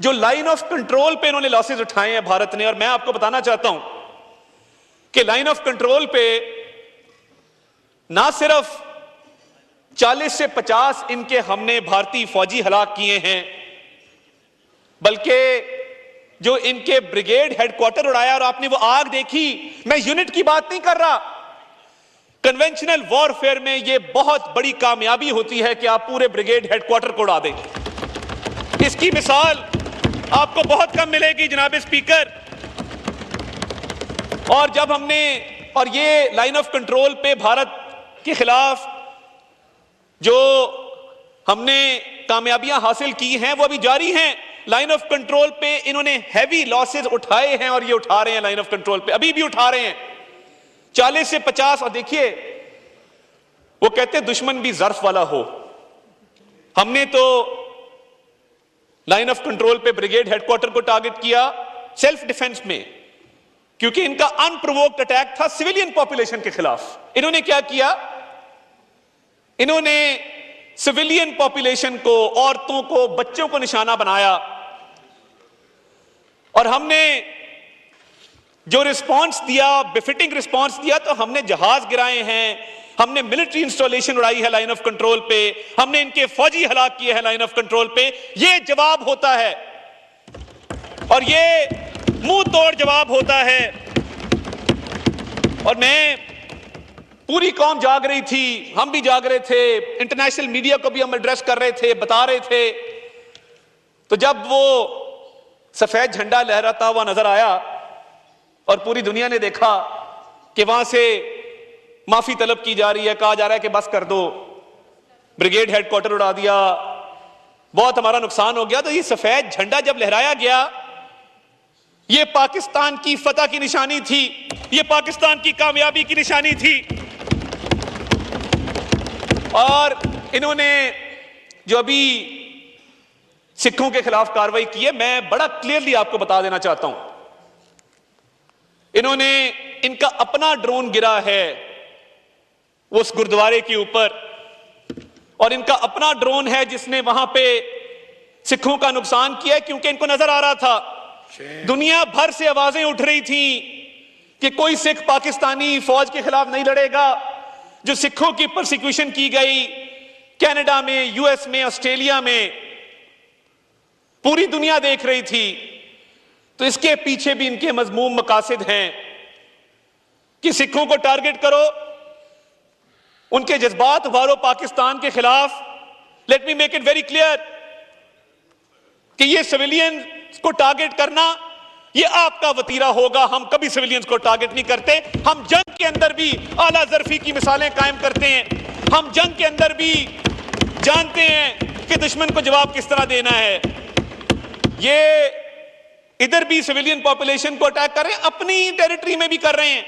जो line of control पे इन्होंने लॉसेज उठाए हैं भारत ने, और मैं आपको बताना चाहता हूं कि लाइन ऑफ कंट्रोल पे ना सिर्फ 40 से 50 इनके हमने भारतीय फौजी हलाक किए हैं, बल्कि जो इनके ब्रिगेड हेडक्वार्टर उड़ाया, और आपने वो आग देखी, मैं यूनिट की बात नहीं कर रहा। कन्वेंशनल वॉरफेयर में यह बहुत बड़ी कामयाबी होती है कि आप पूरे ब्रिगेड हेडक्वार्टर को उड़ा दें। इसकी मिसाल आपको बहुत कम मिलेगी जनाब स्पीकर। और जब हमने, और ये लाइन ऑफ कंट्रोल पे भारत के खिलाफ जो हमने कामयाबियां हासिल की हैं वो अभी जारी हैं। लाइन ऑफ कंट्रोल पे इन्होंने हैवी लॉसेस उठाए हैं, और ये उठा रहे हैं लाइन ऑफ कंट्रोल पे, अभी भी उठा रहे हैं 40 से 50। और देखिए, वो कहते हैं दुश्मन भी ज़र्फ वाला हो। हमने तो लाइन ऑफ कंट्रोल पे ब्रिगेड हेडक्वार्टर को टारगेट किया सेल्फ डिफेंस में, क्योंकि इनका अनप्रोवोक्ड अटैक था सिविलियन पॉपुलेशन के खिलाफ। इन्होंने क्या किया, इन्होंने सिविलियन पॉपुलेशन को, औरतों को, बच्चों को निशाना बनाया, और हमने जो रिस्पांस दिया, बिफिटिंग रिस्पांस दिया। तो हमने जहाज गिराए हैं, हमने मिलिट्री इंस्टॉलेशन उड़ाई है लाइन ऑफ कंट्रोल पे, हमने इनके फौजी हलाक किए हैं लाइन ऑफ कंट्रोल पे। ये जवाब होता है, और ये मुंह तोड़ जवाब होता है। और मैं, पूरी कौम जाग रही थी, हम भी जाग रहे थे, इंटरनेशनल मीडिया को भी हम एड्रेस कर रहे थे, बता रहे थे। तो जब वो सफेद झंडा लहराता हुआ नजर आया और पूरी दुनिया ने देखा कि वहां से माफी तलब की जा रही है, कहा जा रहा है कि बस कर दो, ब्रिगेड हेडक्वार्टर उड़ा दिया, बहुत हमारा नुकसान हो गया, तो ये सफेद झंडा जब लहराया गया, ये पाकिस्तान की फतह की निशानी थी, ये पाकिस्तान की कामयाबी की निशानी थी। और इन्होंने जो अभी सिखों के खिलाफ कार्रवाई की है, मैं बड़ा क्लियरली आपको बता देना चाहता हूं, इन्होंने, इनका अपना ड्रोन गिरा है उस गुरुद्वारे के ऊपर, और इनका अपना ड्रोन है जिसने वहां पे सिखों का नुकसान किया, क्योंकि इनको नजर आ रहा था, दुनिया भर से आवाजें उठ रही थी कि कोई सिख पाकिस्तानी फौज के खिलाफ नहीं लड़ेगा। जो सिखों की परसिक्यूशन की गई कनाडा में, यूएस में, ऑस्ट्रेलिया में, पूरी दुनिया देख रही थी। तो इसके पीछे भी इनके मजमूम मकासद हैं कि सिखों को टारगेट करो, उनके जज्बात उभारो पाकिस्तान के खिलाफ। Let me make it very clear कि ये सिविलियन को टारगेट करना, ये आपका वतीरा होगा। हम कभी सिविलियंस को टारगेट नहीं करते। हम जंग के अंदर भी आला ज़र्फी की मिसालें कायम करते हैं। हम जंग के अंदर भी जानते हैं कि दुश्मन को जवाब किस तरह देना है। ये इधर भी सिविलियन पॉपुलेशन को अटैक कर रहे हैं, अपनी टेरिटरी में भी कर रहे हैं।